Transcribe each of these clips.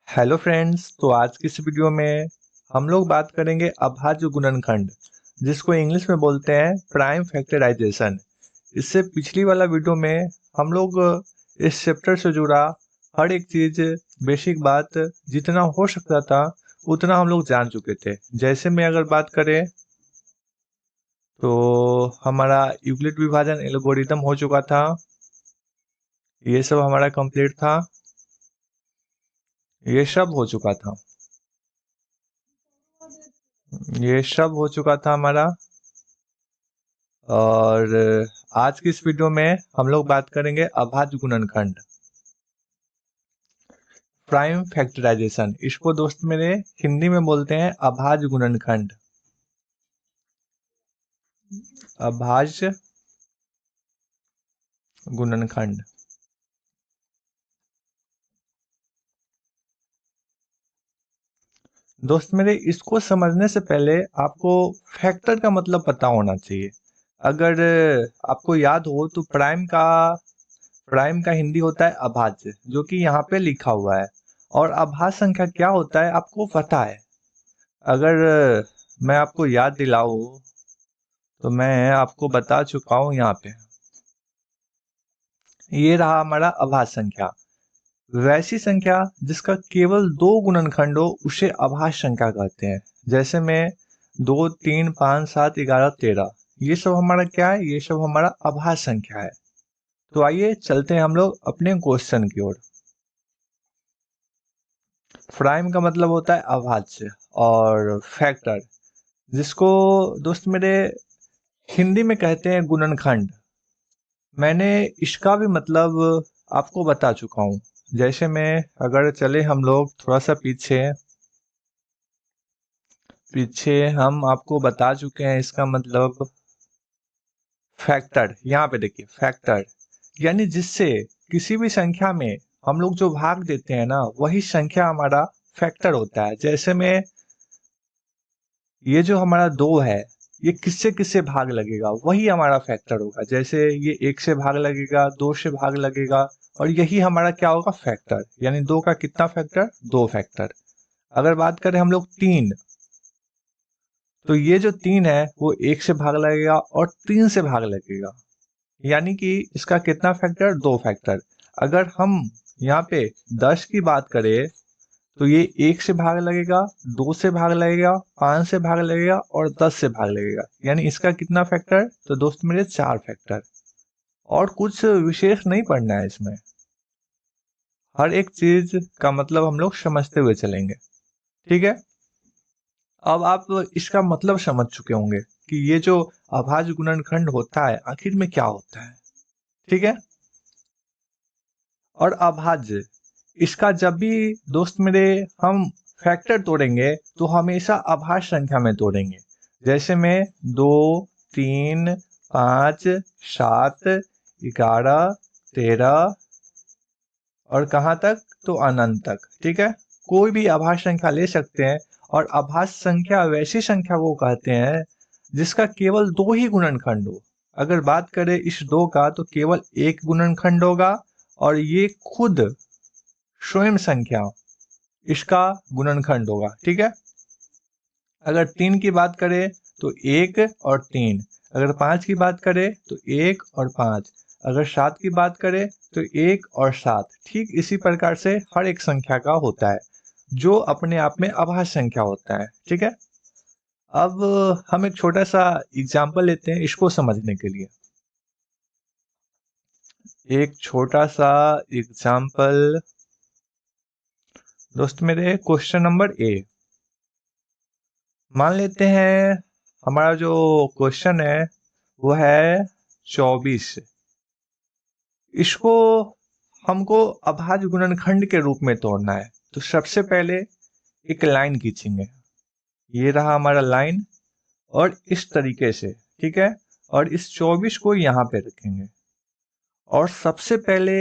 Hello friends. तो आज की इस वीडियो में हम लोग बात करेंगे अभाज्य गुणनखंड, जिसको इंग्लिश में बोलते हैं प्राइम फैक्टराइजेशन। इससे पिछली वाला वीडियो में हम लोग इस चैप्टर से जुड़ा हर एक चीज, बेसिक बात जितना हो सकता था उतना हम लोग जान चुके थे। जैसे में अगर बात करें तो हमारा यूक्लिड विभाजन एल्गोरिथम हो चुका था, ये सब हमारा कंप्लीट था, ये सब हो चुका था, ये सब हो चुका था हमारा। और आज की इस वीडियो में हम लोग बात करेंगे अभाज्य गुणनखंड, प्राइम फैक्टराइजेशन। इसको दोस्त मेरे हिंदी में बोलते हैं अभाज्य गुणनखंड, अभाज्य गुणनखंड। दोस्त मेरे, इसको समझने से पहले आपको फैक्टर का मतलब पता होना चाहिए। अगर आपको याद हो तो प्राइम का हिंदी होता है अभाज्य, जो कि यहाँ पे लिखा हुआ है। और अभाज्य संख्या क्या होता है आपको पता है? अगर मैं आपको याद दिलाऊं तो मैं आपको बता चुका हूं यहाँ पे। ये रहा हमारा अभाज्य संख्या। वैसी संख्या जिसका केवल दो गुणनखंड हो उसे अभाज्य संख्या कहते हैं। जैसे में 2, 3, 5, 7, 11, 13, ये सब हमारा क्या है? ये सब हमारा अभाज्य संख्या है। तो आइए चलते हैं हम लोग अपने क्वेश्चन की ओर। प्राइम का मतलब होता है अभाज्य, और फैक्टर जिसको दोस्त मेरे हिंदी में कहते हैं गुणनखंड। मैंने इसका भी मतलब आपको बता चुका हूँ। जैसे में अगर चले हम लोग थोड़ा सा पीछे पीछे हम आपको बता चुके हैं इसका मतलब। फैक्टर, यहाँ पे देखिए, फैक्टर यानी जिससे किसी भी संख्या में हम लोग जो भाग देते हैं ना, वही संख्या हमारा फैक्टर होता है। जैसे में ये जो हमारा 2 है, ये किससे किससे भाग लगेगा वही हमारा फैक्टर होगा। जैसे ये 1 से भाग लगेगा, 2 से भाग लगेगा, और यही हमारा क्या होगा? फैक्टर। यानी 2 का कितना फैक्टर? 2 फैक्टर। अगर बात करें हम लोग 3, तो ये जो 3 है वो 1 से भाग लगेगा और 3 से भाग लगेगा, यानी कि इसका कितना फैक्टर? 2 फैक्टर। अगर हम यहाँ पे 10 की बात करें तो ये 1 से भाग लगेगा, 2 से भाग लगेगा, 5 से भाग लगेगा और 10 से भाग लगेगा, यानी इसका कितना फैक्टर? तो दोस्त मेरे 4 फैक्टर। और कुछ विशेष नहीं पढ़ना है इसमें, हर एक चीज का मतलब हम लोग समझते हुए चलेंगे। ठीक है? अब आप इसका मतलब समझ चुके होंगे कि ये जो अभाज्य गुणनखंड होता है आखिर में क्या होता है। ठीक है? और अभाज्य, इसका जब भी दोस्त मेरे हम फैक्टर तोड़ेंगे तो हमेशा अभाज्य संख्या में तोड़ेंगे। जैसे में 2, 3, 5, 7, 11, 13 और कहाँ तक? तो अनंत तक। ठीक है? कोई भी अभाज्य संख्या ले सकते हैं। और अभाज्य संख्या वैसी संख्या को कहते हैं जिसका केवल 2 ही गुणनखंड हो। अगर बात करें इस 2 का तो केवल एक गुणनखंड होगा, और ये खुद स्वयं संख्या इसका गुणनखंड होगा। ठीक है? अगर 3 की बात करें तो 1 और 3, अगर 5 की बात करें तो 1 और 5, अगर 7 की बात करें तो 1 और 7। ठीक इसी प्रकार से हर एक संख्या का होता है जो अपने आप में अभाज्य संख्या होता है। ठीक है? अब हम एक छोटा सा एग्जाम्पल लेते हैं इसको समझने के लिए। एक छोटा सा एग्जाम्पल दोस्त मेरे, क्वेश्चन नंबर ए। मान लेते हैं हमारा जो क्वेश्चन है वो है 24। इसको हमको अभाज्य गुणनखंड के रूप में तोड़ना है। तो सबसे पहले एक लाइन खींचेंगे, ये रहा हमारा लाइन, और इस तरीके से। ठीक है? और इस 24 को यहाँ पे रखेंगे, और सबसे पहले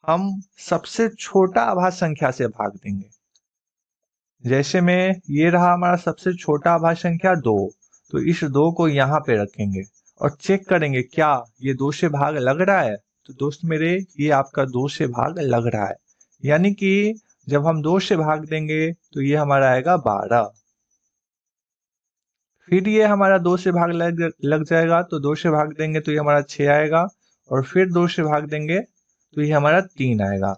हम सबसे छोटा अभाज्य संख्या से भाग देंगे। जैसे में ये रहा हमारा सबसे छोटा अभाज्य संख्या 2, तो इस 2 को यहाँ पे रखेंगे और चेक करेंगे क्या ये 2 से भाग लग रहा है। तो दोस्त मेरे, ये आपका 2 से भाग लग रहा है, यानी कि जब हम 2 से भाग देंगे तो ये हमारा आएगा 12। फिर ये हमारा 2 से भाग लग जाएगा, तो 2 से भाग देंगे तो ये हमारा 6 आएगा, और फिर 2 से भाग देंगे तो ये हमारा 3 आएगा।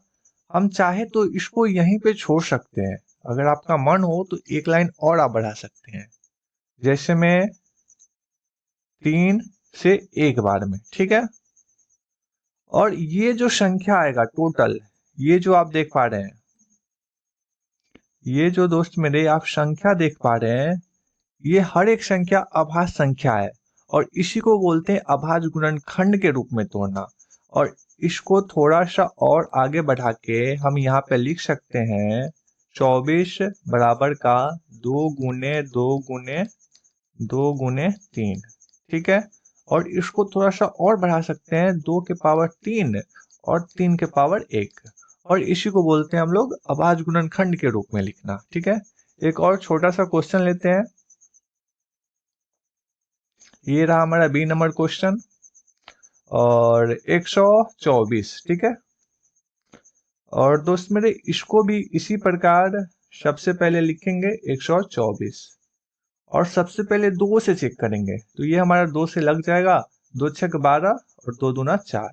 हम चाहे तो इसको यहीं पे छोड़ सकते हैं, अगर आपका मन हो तो एक लाइन और आप बढ़ा सकते हैं, जैसे में 3 से एक बार में, ठीक है। और ये जो संख्या आएगा टोटल, ये जो आप देख पा रहे हैं, ये जो दोस्त मेरे आप संख्या देख पा रहे हैं, ये हर एक संख्या अभाज्य संख्या है, और इसी को बोलते हैं अभाज्य गुणनखंड के रूप में तोड़ना। और इसको थोड़ा सा और आगे बढ़ा के हम यहाँ पे लिख सकते हैं 24 बराबर का 2 गुने 2 गुने 2 गुने 3, ठीक है। और इसको थोड़ा सा और बढ़ा सकते हैं 2 के पावर 3 और 3 के पावर 1, और इसी को बोलते हैं हम लोग अभाज्य गुणनखंड के रूप में लिखना, ठीक है। एक और छोटा सा क्वेश्चन लेते हैं, ये रहा हमारा बी नंबर क्वेश्चन, और 124, ठीक है। और दोस्त मेरे इसको भी इसी प्रकार सबसे पहले लिखेंगे 124, और सबसे पहले 2 से चेक करेंगे, तो ये हमारा 2 से लग जाएगा, 2 छक 12 और 2 दूना 4,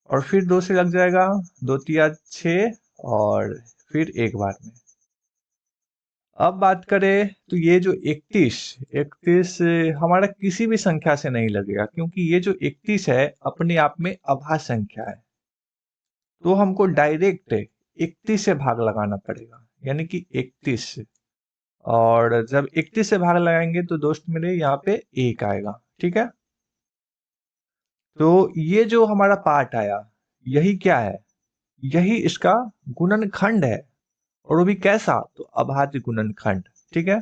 और फिर 2 से लग जाएगा, 2 तिया 6, और फिर एक बार में। अब बात करें तो ये जो 31 हमारा किसी भी संख्या से नहीं लगेगा, क्योंकि ये जो 31 है अपने आप में अभाज्य संख्या है, तो हमको डायरेक्ट 31 से भाग लगाना पड़ेगा, यानी कि 31, और जब 31 से भाग लगाएंगे तो दोस्त मेरे यहाँ पे 1 आएगा, ठीक है। तो ये जो हमारा पार्ट आया, यही क्या है, यही इसका गुणनखंड है, और वो भी कैसा, तो अभाज्य गुणनखंड, ठीक है।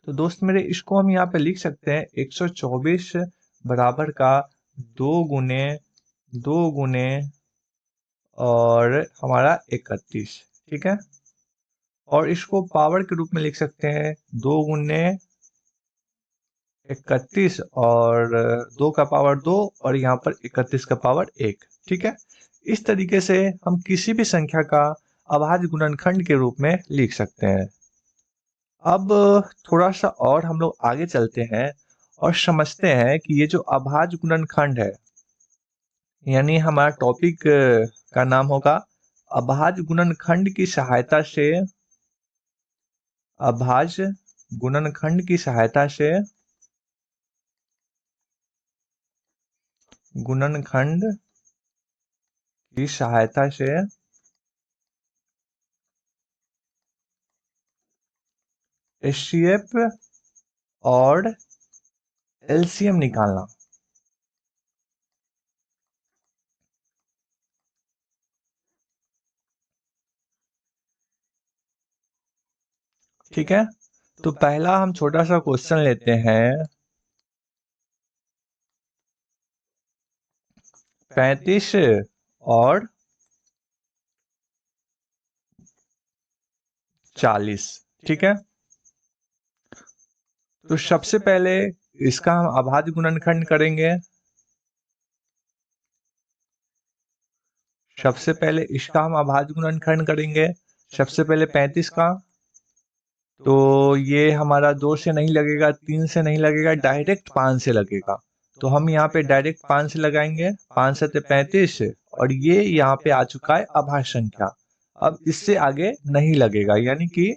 तो दोस्त मेरे इसको हम यहाँ पे लिख सकते हैं 124 बराबर का 2 गुने 2 गुने और हमारा 31, ठीक है। और इसको पावर के रूप में लिख सकते हैं 2 गुने 31 और 2 का पावर 2, और यहाँ पर 31 का पावर 1, ठीक है। इस तरीके से हम किसी भी संख्या का अभाज्य गुणनखंड के रूप में लिख सकते हैं। अब थोड़ा सा और हम लोग आगे चलते हैं और समझते हैं कि ये जो अभाज्य गुणनखंड है, यानी हमारा टॉपिक का नाम होगा अभाज्य गुणनखंड की सहायता से, अभाज्य गुणनखंड की सहायता से गुणनखंड की सहायता से एचसीएफ और एलसीएम निकालना, ठीक है। तो पहला हम छोटा सा क्वेश्चन लेते हैं, 35 और 40, ठीक है। तो सबसे पहले इसका हम अभाज्य गुणनखंड करेंगे, सबसे पहले इसका हम अभाज्य गुणनखंड करेंगे। सबसे पहले 35 का, तो ये हमारा 2 से नहीं लगेगा, 3 से नहीं लगेगा, डायरेक्ट 5 से लगेगा, तो हम यहाँ पे डायरेक्ट 5 से लगाएंगे, 5 से 35, और ये यहाँ पे आ चुका है अभाज्य संख्या। अब इससे आगे नहीं लगेगा, यानी कि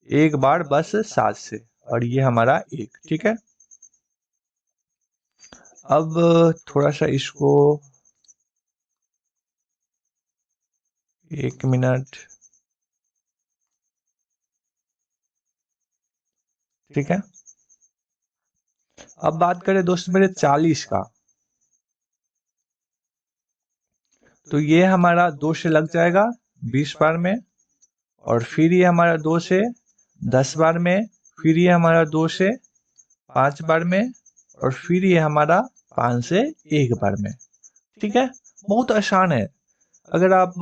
एक बार बस 7 से, और ये हमारा 1, ठीक है। अब थोड़ा सा इसको 1 मिनट, ठीक है। अब बात करें दोस्त मेरे 40 का, तो ये हमारा 2 से लग जाएगा 20 बार में, और फिर ये हमारा 2 से 10 बार में, फिर ये हमारा 2 से 5 बार में, और फिर ये हमारा 5 से 1 बार में, ठीक है। बहुत आसान है, अगर आप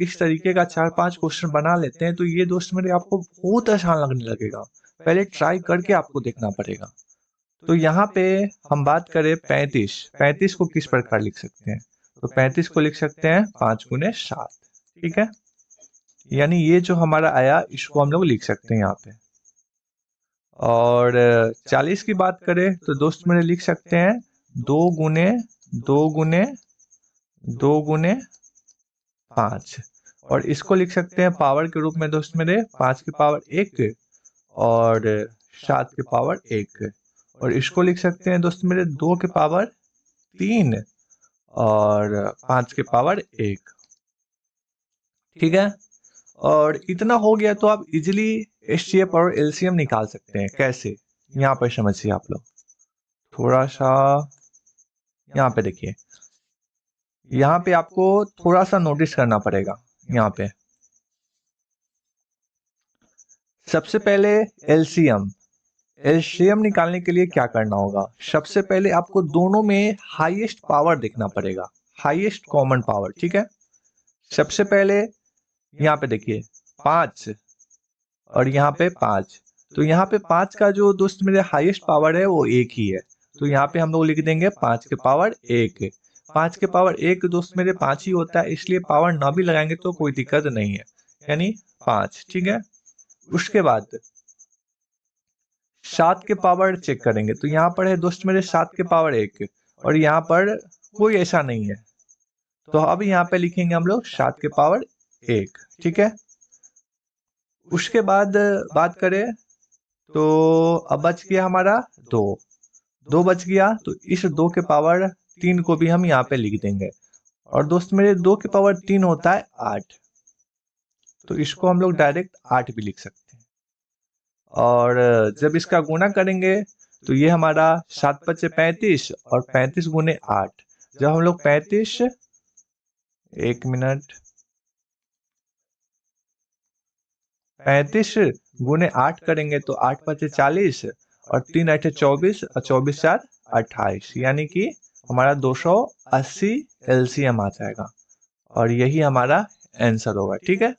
इस तरीके का 4-5 क्वेश्चन बना लेते हैं तो ये दोस्त मेरे आपको बहुत आसान लगने लगेगा, पहले ट्राई करके आपको देखना पड़ेगा। तो यहाँ पे हम बात करें 35 को किस प्रकार लिख सकते हैं, तो 35 को लिख सकते हैं 5 गुने 7, ठीक है, यानी ये जो हमारा आया इसको हम लोग लिख सकते हैं यहाँ पे। और 40 की बात करें तो दोस्त मेरे लिख सकते हैं 2 गुने 2 गुने 2 गुने 5, और इसको लिख सकते हैं पावर के रूप में दोस्त मेरे 5 की पावर 1 और 7 की पावर 1, और इसको लिख सकते हैं दोस्त मेरे 2 की पावर 3 और 5 की पावर 1। ठीक है, और इतना हो गया तो आप इजिली एचसीएफ और एलसीएम निकाल सकते हैं। कैसे, यहाँ पर समझिए आप लोग थोड़ा सा। यहाँ पे देखिए, यहाँ पे आपको थोड़ा सा नोटिस करना पड़ेगा। यहाँ पे सबसे पहले एलसीएम एलसीएम निकालने के लिए क्या करना होगा, सबसे पहले आपको दोनों में हाईएस्ट पावर देखना पड़ेगा, हाईएस्ट कॉमन पावर। ठीक है, सबसे पहले यहाँ पे देखिए 5 और यहाँ पे 5, तो यहाँ पे 5 का जो दोस्त मेरे हाईएस्ट पावर है वो 1 ही है, तो यहाँ पे हम लोग लिख देंगे 5 के पावर 1। 5 के पावर 1 दोस्त मेरे 5 ही होता है, इसलिए पावर ना भी लगाएंगे तो कोई दिक्कत नहीं है, यानी 5। ठीक है, उसके बाद 7 के पावर चेक करेंगे, तो यहाँ पर है दोस्त मेरे 7 के पावर 1 और यहाँ पर कोई ऐसा नहीं है, तो अब यहाँ पे लिखेंगे हम लोग 7 के पावर 1। ठीक है, उसके बाद बात करें तो अब बच गया हमारा 2 बच गया, तो इस 2 के पावर 3 को भी हम यहाँ पे लिख देंगे, और दोस्त मेरे 2 के पावर 3 होता है 8, तो इसको हम लोग डायरेक्ट 8 भी लिख सकते हैं। और जब इसका गुणा करेंगे तो ये हमारा 7 पचे 35 और 35 गुने 8, जब हम लोग 35 1 मिनट 35 गुने 8 करेंगे तो 8 पचे 40 और 3 8 24 और 24 4 28, यानी कि हमारा 280 एलसीएम आ जाएगा, और यही हमारा आंसर होगा। ठीक है,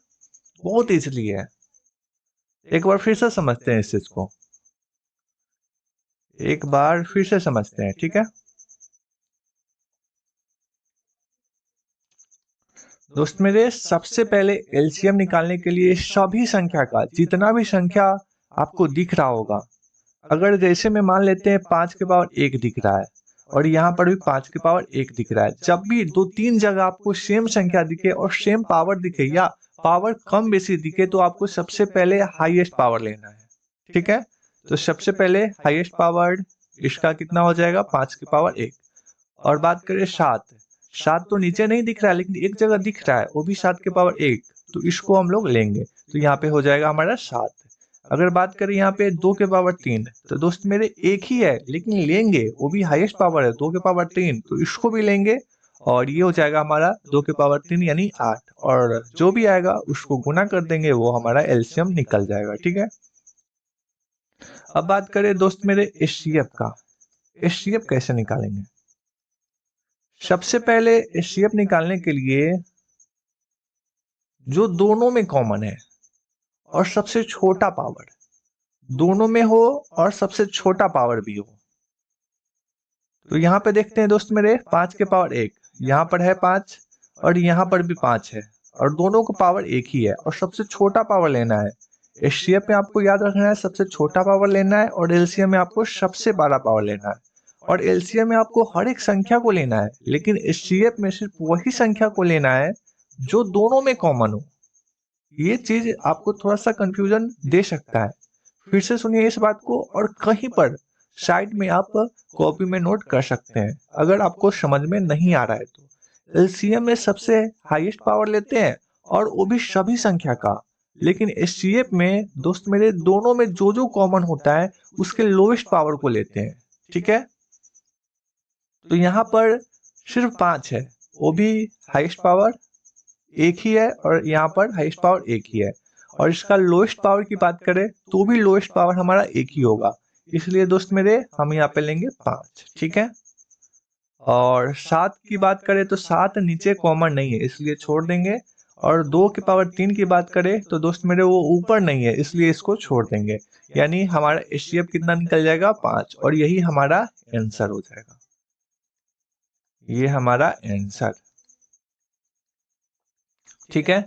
बहुत इजीली है, एक बार फिर से समझते हैं इस चीज को, एक बार फिर से समझते हैं। ठीक है दोस्त मेरे, सबसे पहले एलसीएम निकालने के लिए सभी संख्या का जितना भी संख्या आपको दिख रहा होगा, अगर जैसे में मान लेते हैं 5 के पावर 1 दिख रहा है और यहाँ पर भी 5 के पावर 1 दिख रहा है, जब भी 2-3 जगह आपको सेम संख्या दिखे और सेम पावर दिखे या पावर कम बेसी दिखे, तो आपको सबसे पहले हाईएस्ट पावर लेना है। ठीक है, तो सबसे पहले हाईएस्ट पावर इसका कितना हो जाएगा 5 की पावर 1। और बात करें 7 तो नीचे नहीं दिख रहा है लेकिन एक जगह दिख रहा है, वो भी 7 के पावर 1, तो इसको हम लोग लेंगे, तो यहाँ पे हो जाएगा हमारा 7। अगर बात करें यहाँ पे 2 के पावर 3, तो दोस्त मेरे एक ही है लेकिन लेंगे, वो भी हाईएस्ट पावर है 2 के पावर 3, तो इसको भी लेंगे, और ये हो जाएगा हमारा 2 के पावर 3 यानी 8, और जो भी आएगा उसको गुना कर देंगे, वो हमारा एलसीएम निकल जाएगा। ठीक है, अब बात करें दोस्त मेरे एचसीएफ का, एचसीएफ कैसे निकालेंगे। सबसे पहले एचसीएफ निकालने के लिए जो दोनों में कॉमन है और सबसे छोटा पावर दोनों में हो और सबसे छोटा पावर भी हो, तो यहाँ पे देखते हैं दोस्त मेरे 5 के पावर 1, यहाँ पर है 5 और यहाँ पर भी 5 है, और दोनों का पावर एक ही है और सबसे छोटा पावर लेना है। एचसीएफ में आपको याद रखना है सबसे छोटा पावर लेना है, और एलसीएम में आपको सबसे बड़ा पावर लेना है, और एलसीएम में आपको हर एक संख्या को लेना है, लेकिन एचसीएफ में सिर्फ वही संख्या को लेना है जो दोनों में कॉमन हो। ये चीज आपको थोड़ा सा कंफ्यूजन दे सकता है, फिर से सुनिए इस बात को, और कहीं पर साइड में आप कॉपी में नोट कर सकते हैं अगर आपको समझ में नहीं आ रहा है तो। एलसीएम में सबसे हाईएस्ट पावर लेते हैं और वो भी सभी संख्या का, लेकिन एचसीएफ में दोस्त मेरे दोनों में जो जो कॉमन होता है उसके लोएस्ट पावर को लेते हैं। ठीक है, तो यहाँ पर सिर्फ 5 है, वो भी हाईएस्ट पावर एक ही है, और यहाँ पर हाईएस्ट पावर एक ही है, और इसका लोएस्ट पावर की बात करें तो भी लोएस्ट पावर हमारा एक ही होगा, इसलिए दोस्त मेरे हम यहाँ पे लेंगे 5। ठीक है, और 7 की बात करें तो 7 नीचे कॉमन नहीं है इसलिए छोड़ देंगे, और 2 के पावर 3 की बात करें तो दोस्त मेरे वो ऊपर नहीं है इसलिए इसको छोड़ देंगे, यानी हमारा एचसीएफ कितना निकल जाएगा 5, और यही हमारा आंसर हो जाएगा, ये हमारा आंसर। ठीक है।